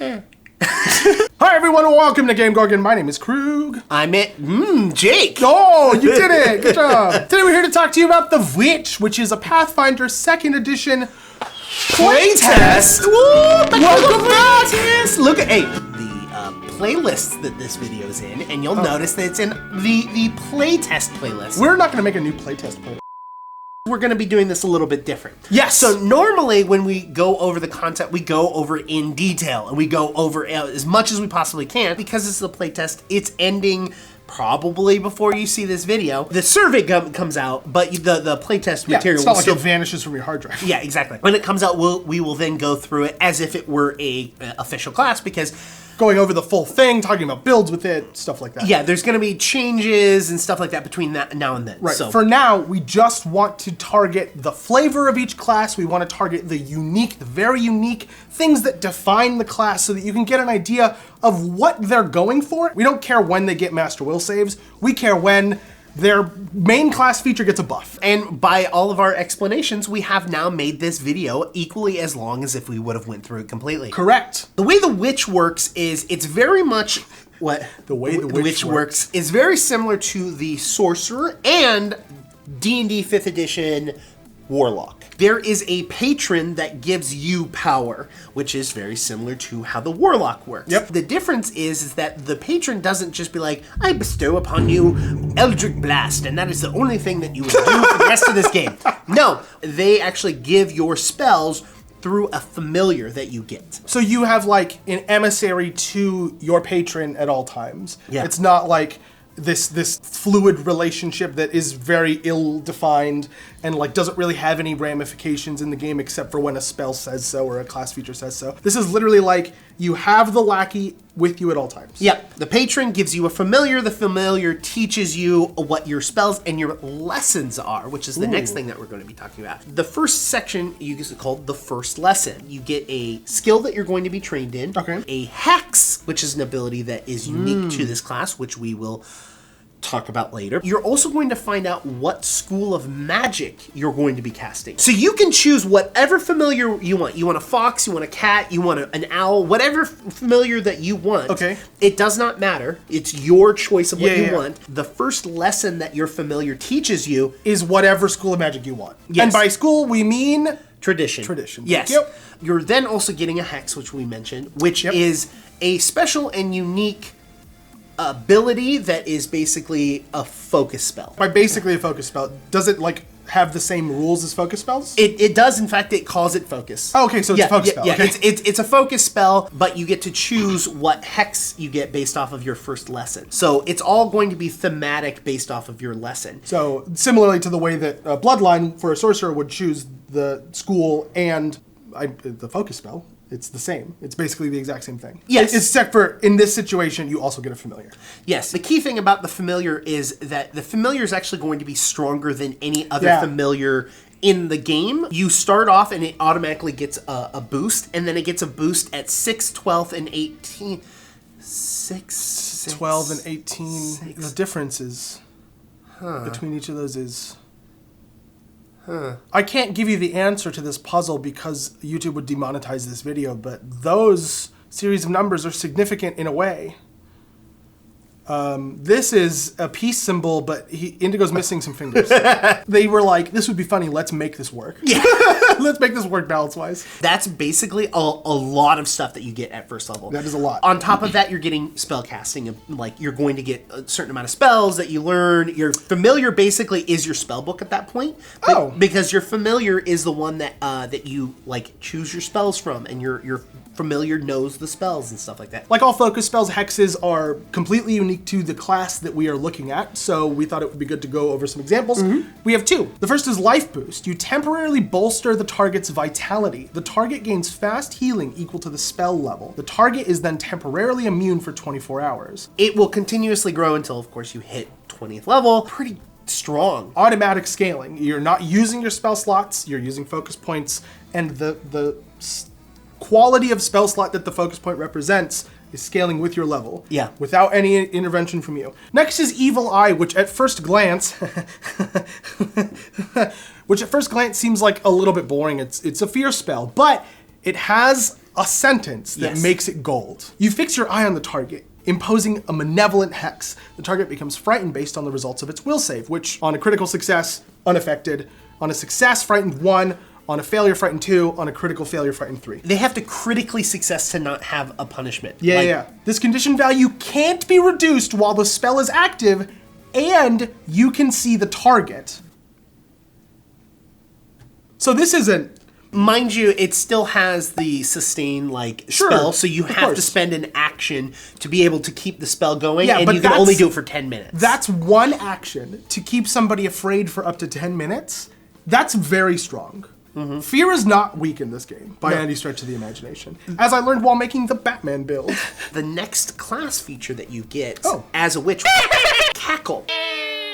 Hi everyone, and welcome to GameGorgon. My name is Krug. I'm Jake. Oh, you did it! Good job. Today we're here to talk to you about The Witch, which is a Pathfinder 2nd edition Playtest. Welcome back! Look at the playlist that this video is in, and you'll notice that it's in the playtest playlist. We're not going to make a new playtest playlist. We're going to be doing this a little bit different. Yes. So normally when we go over the content, we go over it in detail, and we go over as much as we possibly can. Because this is a playtest, it's ending probably before you see this video. The survey comes out, but the playtest material it's not like still it vanishes from your hard drive. Yeah, exactly. When it comes out, we will then go through it as if it were a official class, because going over the full thing, talking about builds with it, stuff like that. yeah, there's going to be changes and stuff like that between that now and then. Right. So For now, we just want to target the flavor of each class. We want to target the very unique things that define the class so that you can get an idea of what they're going for. We don't care when they get Master Will saves. We care when their main class feature gets a buff. And by all of our explanations, we have now made this video equally as long as if we would have went through it completely. Correct. The way the witch works is it's very much what The way the witch works is very similar to the sorcerer and D&D 5th edition warlock. There is a patron that gives you power, which is very similar to how the warlock works. Yep. The difference is that the patron doesn't just be like, I bestow upon you Eldritch Blast, and that is the only thing that you will do for the rest of this game. No, they actually give your spells through a familiar that you get. So you have like an emissary to your patron at all times. Yeah. It's not like this fluid relationship that is very ill-defined and like doesn't really have any ramifications in the game except for when a spell says so or a class feature says so. This is literally like you have the lackey with you at all times. Yep. The patron gives you a familiar. The familiar teaches you what your spells and your lessons are, which is the next thing that we're going to be talking about. The first section is called the first lesson. You get a skill that you're going to be trained in. Okay. A hex, which is an ability that is unique to this class, which we will talk about later. You're also going to find out what school of magic you're going to be casting. So you can choose whatever familiar you want. You want a fox, you want a cat, you want an owl, whatever familiar that you want. Okay. It does not matter. It's your choice of what you want. The first lesson that your familiar teaches you Is whatever school of magic you want. Yes. And by school, we mean tradition. Tradition. Yes. Yep. You're then also getting a hex, which we mentioned, which Yep. is a special and unique ability that is basically a focus spell. By basically a focus spell, does it like have the same rules as focus spells? It does, in fact, it calls it focus. Oh, okay, so it's a focus spell. Yeah, Okay. it's a focus spell, but you get to choose what hex you get based off of your first lesson. So it's all going to be thematic based off of your lesson. So similarly to the way that Bloodline for a sorcerer would choose the school and the focus spell, it's the same. It's basically the exact same thing. Yes. Except for in this situation, you also get a familiar. Yes, the key thing about the familiar is that the familiar is actually going to be stronger than any other familiar in the game. You start off and it automatically gets a boost, and then it gets a boost at 6, 12, and 18. 12 and 18. The differences between each of those is... I can't give you the answer to this puzzle because YouTube would demonetize this video, but those series of numbers are significant in a way. This is a peace symbol, but Indigo's missing some fingers. They were like, this would be funny, let's make this work. Yeah. Let's make this work balance-wise. That's basically a lot of stuff that you get at first level. That is a lot. On top of that, you're getting spell casting. Like, you're going to get a certain amount of spells that you learn. Your familiar basically is your spell book at that point. Because your familiar is the one that that you like choose your spells from, and your familiar knows the spells and stuff like that. Like all focus spells, hexes are completely unique to the class that we are looking at, so we thought it would be good to go over some examples. We have two. The first is Lifeboost. You temporarily bolster the target's vitality. The target gains fast healing equal to the spell level. The target is then temporarily immune for 24 hours. It will continuously grow until, of course, you hit 20th level. Pretty strong. Automatic scaling. You're not using your spell slots, you're using focus points, and the quality of spell slot that the focus point represents is scaling with your level. Yeah. Without any intervention from you. Next is Evil Eye, which at first glance seems like a little bit boring. It's a fear spell, but it has a sentence that makes it gold. You fix your eye on the target, imposing a malevolent hex. The target becomes frightened based on the results of its will save, which on a critical success, unaffected. On a success, frightened 1. On a failure, frightened 2. On a critical failure, frightened 3. They have to critically success to not have a punishment. Yeah. This condition value can't be reduced while the spell is active, and you can see the target. So this isn't... Mind you, it still has the sustain spell, so you have to spend an action to be able to keep the spell going, and you can only do it for 10 minutes. That's one action to keep somebody afraid for up to 10 minutes. That's very strong. Fear is not weak in this game, by any stretch of the imagination, as I learned while making the Batman build. The next class feature that you get as a witch, Cackle.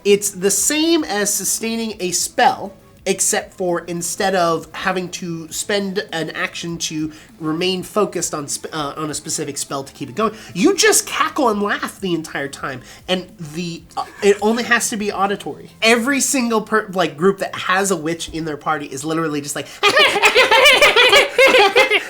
It's the same as sustaining a spell, except for instead of having to spend an action to remain focused on a specific spell to keep it going, you just cackle and laugh the entire time, and it only has to be auditory. Every single group that has a witch in their party is literally just like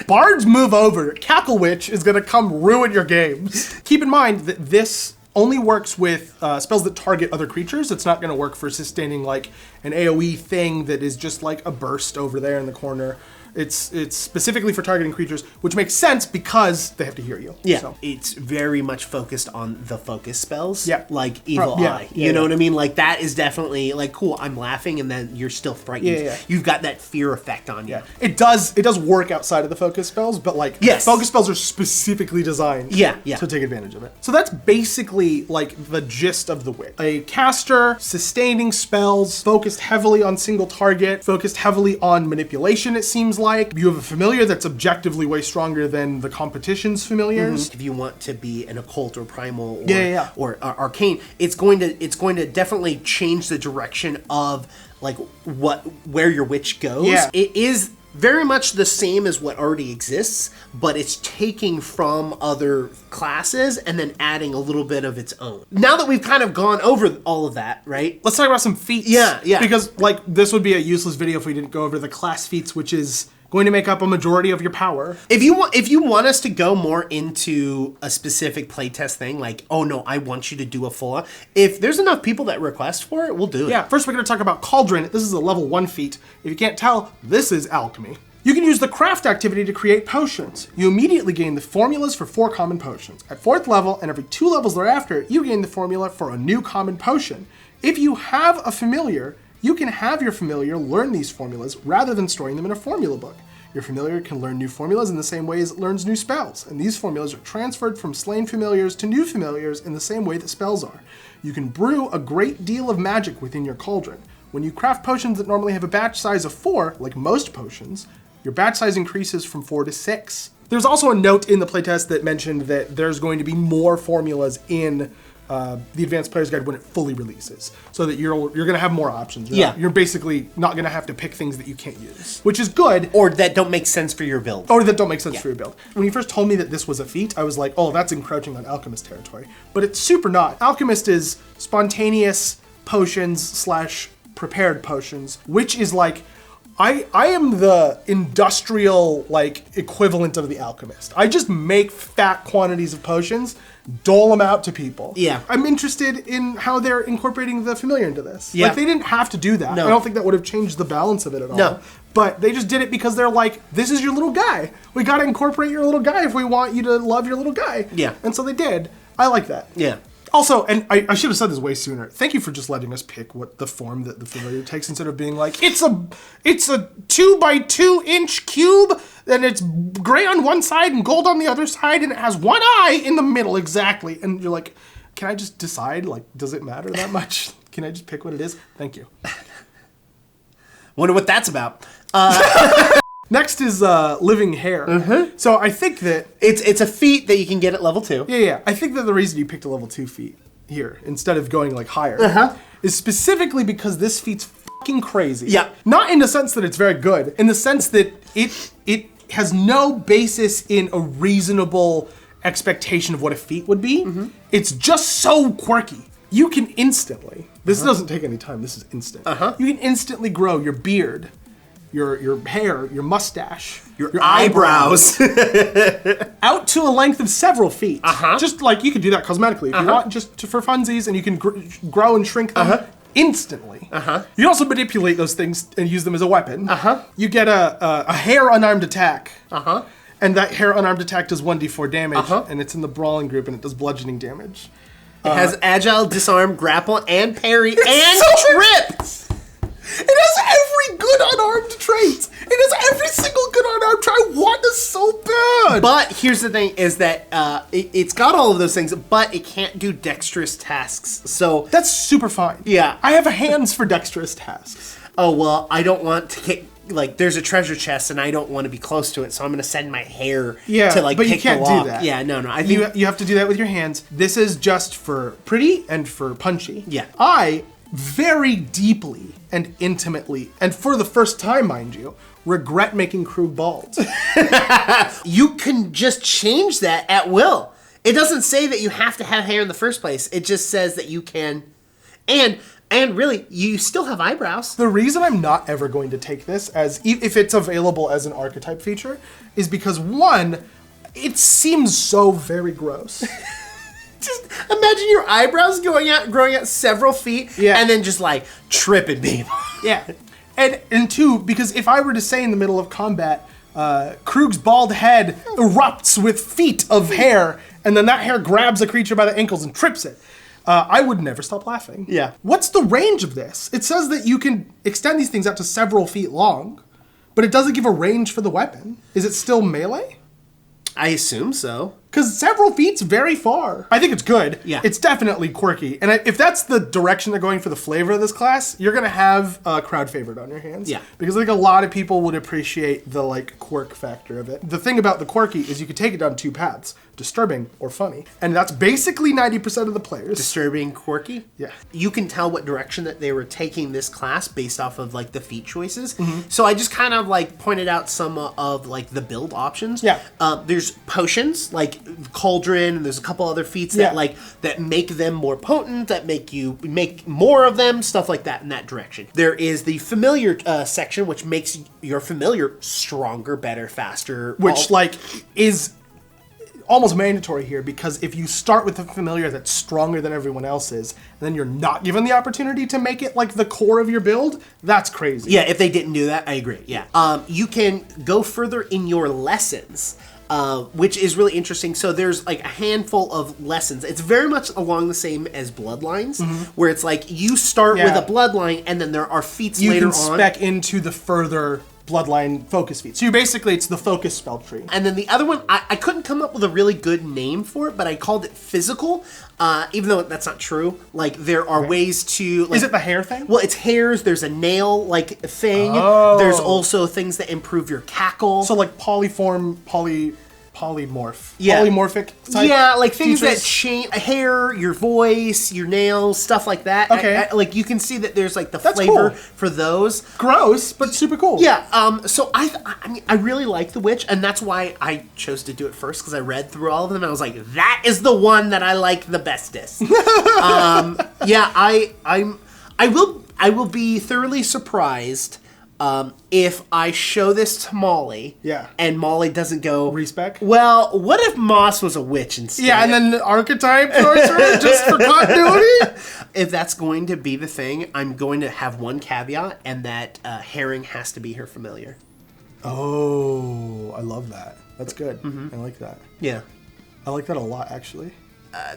Bards move over. Cackle Witch is gonna come ruin your games. Keep in mind that this only works with spells that target other creatures. It's not going to work for sustaining like an AoE thing that is just like a burst over there in the corner. It's specifically for targeting creatures, which makes sense because they have to hear you. Yeah, so. It's very much focused on the focus spells. Yeah. Like Evil Eye. You know what I mean? Like that is definitely like, cool, I'm laughing and then you're still frightened. Yeah. You've got that fear effect on you. Yeah. It does work outside of the focus spells, but like focus spells are specifically designed to take advantage of it. So that's basically like the gist of the witch. A caster, sustaining spells, focused heavily on single target, focused heavily on manipulation, it seems like. You have a familiar that's objectively way stronger than the competition's familiars. If you want to be an occult or primal or arcane, it's going to definitely change the direction of like where your witch goes. Yeah. It is very much the same as what already exists, but it's taking from other classes and then adding a little bit of its own. Now that we've kind of gone over all of that, right? Let's talk about some feats. Yeah. Because like this would be a useless video if we didn't go over the class feats, which is going to make up a majority of your power. If you want us to go more into a specific playtest thing, like, oh no, I want you to do a full, if there's enough people that request for it, we'll do it. Yeah, first we're going to talk about Cauldron. This is a level 1 feat. If you can't tell, this is alchemy. You can use the craft activity to create potions. You immediately gain the formulas for 4 common potions. At 4th level, and every 2 levels thereafter, you gain the formula for a new common potion. If you have a familiar, you can have your familiar learn these formulas rather than storing them in a formula book. Your familiar can learn new formulas in the same way as it learns new spells, and these formulas are transferred from slain familiars to new familiars in the same way that spells are. You can brew a great deal of magic within your cauldron. When you craft potions that normally have a batch size of 4, like most potions, your batch size increases from 4 to 6. There's also a note in the playtest that mentioned that there's going to be more formulas in the Advanced Player's Guide when it fully releases, so that you're going to have more options. You're basically not going to have to pick things that you can't use, which is good. Or that don't make sense for your build. For your build. When you first told me that this was a feat, I was like, oh, that's encroaching on Alchemist territory. But it's super not. Alchemist is spontaneous potions / prepared potions, which is like, I am the industrial like equivalent of the alchemist. I just make fat quantities of potions, dole them out to people. Yeah. I'm interested in how they're incorporating the familiar into this. Yeah. Like they didn't have to do that. No. I don't think that would have changed the balance of it at all. No. But they just did it because they're like, this is your little guy. We got to incorporate your little guy if we want you to love your little guy. Yeah. And so they did. I like that. Yeah. Also, and I should have said this way sooner, thank you for just letting us pick what the form that the familiar takes instead of being like, it's a 2 by 2 inch cube, and it's gray on one side and gold on the other side, and it has one eye in the middle exactly. And you're like, can I just decide? Like, does it matter that much? Can I just pick what it is? Thank you. Wonder what that's about. Next is living hair. Mm-hmm. So I think that it's a feat that you can get at level 2. Yeah. I think that the reason you picked a level 2 feat here instead of going like higher is specifically because this feat's fucking crazy. Yeah. Not in the sense that it's very good, in the sense that it has no basis in a reasonable expectation of what a feat would be. Mm-hmm. It's just so quirky. You can instantly, this doesn't take any time, this is instant. You can instantly grow your beard your hair, your mustache, your eyebrows, out to a length of several feet. Just like you could do that cosmetically if you want, just for funsies, and you can grow and shrink them instantly. You can also manipulate those things and use them as a weapon. You get a hair unarmed attack. And that hair unarmed attack does 1d4 damage, and it's in the brawling group, and it does bludgeoning damage. It has agile, disarm, grapple, and parry, and trip! It has every good unarmed trait! It has every single good unarmed trait! I want this so bad! But here's the thing, is that it's got all of those things, but it can't do dexterous tasks, so... That's super fine. Yeah. I have hands for dexterous tasks. Oh, well, I don't want to get... Like, there's a treasure chest, and I don't want to be close to it, so I'm going to send my hair to, like, but pick you can't the lock. do that. Yeah, no, I think... You have to do that with your hands. This is just for pretty and for punchy. Yeah. I, very deeply and intimately, and for the first time, mind you, regret making Krug bald. You can just change that at will. It doesn't say that you have to have hair in the first place. It just says that you can... And really, you still have eyebrows. The reason I'm not ever going to take this as, if it's available as an archetype feature, is because one, it seems so very gross. Just imagine your eyebrows growing out several feet, and then just like tripping people. Yeah. And two, because if I were to say in the middle of combat, Krug's bald head erupts with feet of hair, and then that hair grabs a creature by the ankles and trips it, I would never stop laughing. Yeah. What's the range of this? It says that you can extend these things out to several feet long, but it doesn't give a range for the weapon. Is it still melee? I assume so. Because several feet's very far. I think it's good. Yeah. It's definitely quirky. And if that's the direction they're going for the flavor of this class, you're going to have a crowd favorite on your hands. Yeah. Because I think a lot of people would appreciate the, like, quirk factor of it. The thing about the quirky is you could take it down two paths. Disturbing or funny. And that's basically 90% of the players. Disturbing, quirky? Yeah. You can tell what direction that they were taking this class based off of, like, the feat choices. So I just kind of, like, pointed out some of, like, the build options. Yeah. There's potions, like Cauldron, and there's a couple other feats that, like, that make them more potent, that make you make more of them, stuff like that in that direction. There is the familiar section, which makes your familiar stronger, better, faster. Which, like, is almost mandatory here, because if you start with a familiar that's stronger than everyone else's, and then you're not given the opportunity to make it like the core of your build, that's crazy. Yeah, if they didn't do that, I agree. Yeah. You can go further in your lessons, which is really interesting. So there's like a handful of lessons. It's very much along the same as bloodlines, where it's like you start with a bloodline, and then there are feats later on. You can spec into the further bloodline focus feat. So basically it's the focus spell tree. And then the other one, I couldn't come up with a really good name for it, but I called it physical, even though that's not true. Like, there are ways to... Like, is it the hair thing? Well, it's hairs, there's a nail, like, thing. Oh. There's also things that improve your cackle. So, like, polymorph. Yeah. Polymorphic type. Yeah, like things features? that change hair, your voice, your nails, stuff like that. Okay. Like, you can see that there's like the That's flavor cool. for those. Gross, but super cool. Yeah. So I mean, I really like the witch, and that's why I chose to do it first, because I read through all of them and I was like, that is the one that I like the bestest. Yeah, I will be thoroughly surprised if I show this to Molly, and Molly doesn't go... Respec? Well, what if Moss was a witch instead? Yeah, and then the archetype sorcerer just for continuity? If that's going to be the thing, I'm going to have one caveat, and that Herring has to be her familiar. Oh, I love that. That's good. I like that. Yeah. I like that a lot, actually.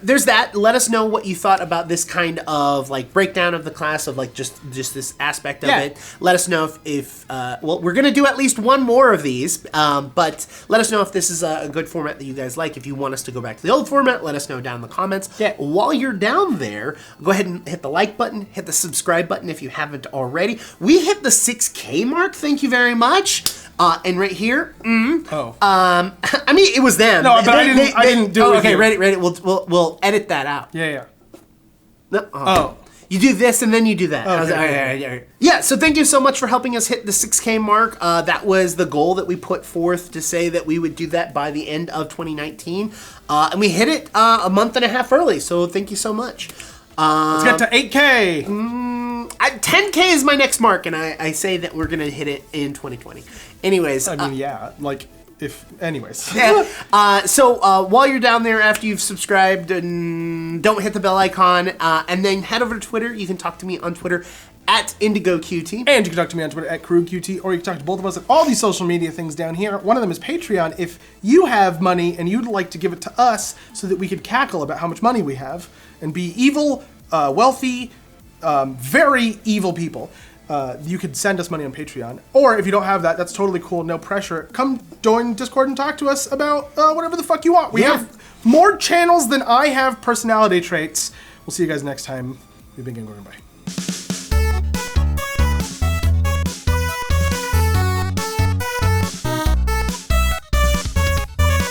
There's that. Let us know what you thought about this kind of like breakdown of the class, of like just this aspect of it. Let us know if well, we're gonna do at least one more of these, but let us know if this is a good format that you guys like. If you want us to go back to the old format, let us know down in the comments. While you're down there, go ahead and hit the like button, hit the subscribe button if you haven't already. We hit the 6K mark. Thank you very much. And right here, I mean, it was them. No, but I didn't do it. Okay, ready. We'll edit that out. Yeah. No, you do this and then you do that. Okay. All right. Yeah, so thank you so much for helping us hit the 6K mark. That was the goal that we put forth to say that we would do that by the end of 2019. And we hit it a month and a half early, so thank you so much. Let's get to 8K. 10K is my next mark, and I say that we're gonna hit it in 2020. Anyways, I mean, yeah, like anyways. yeah. So while you're down there, after you've subscribed, and don't hit the bell icon, and then head over to Twitter. You can talk to me on Twitter at IndigoQT. And you can talk to me on Twitter at CrewQT, or you can talk to both of us at all these social media things down here. One of them is Patreon. If you have money and you'd like to give it to us so that we could cackle about how much money we have and be evil, wealthy, very evil people, you could send us money on Patreon. Or if you don't have that, that's totally cool, no pressure. Come join Discord and talk to us about whatever the fuck you want. We have more channels than I have personality traits. We'll see you guys next time. We've been GameGorgon. Bye.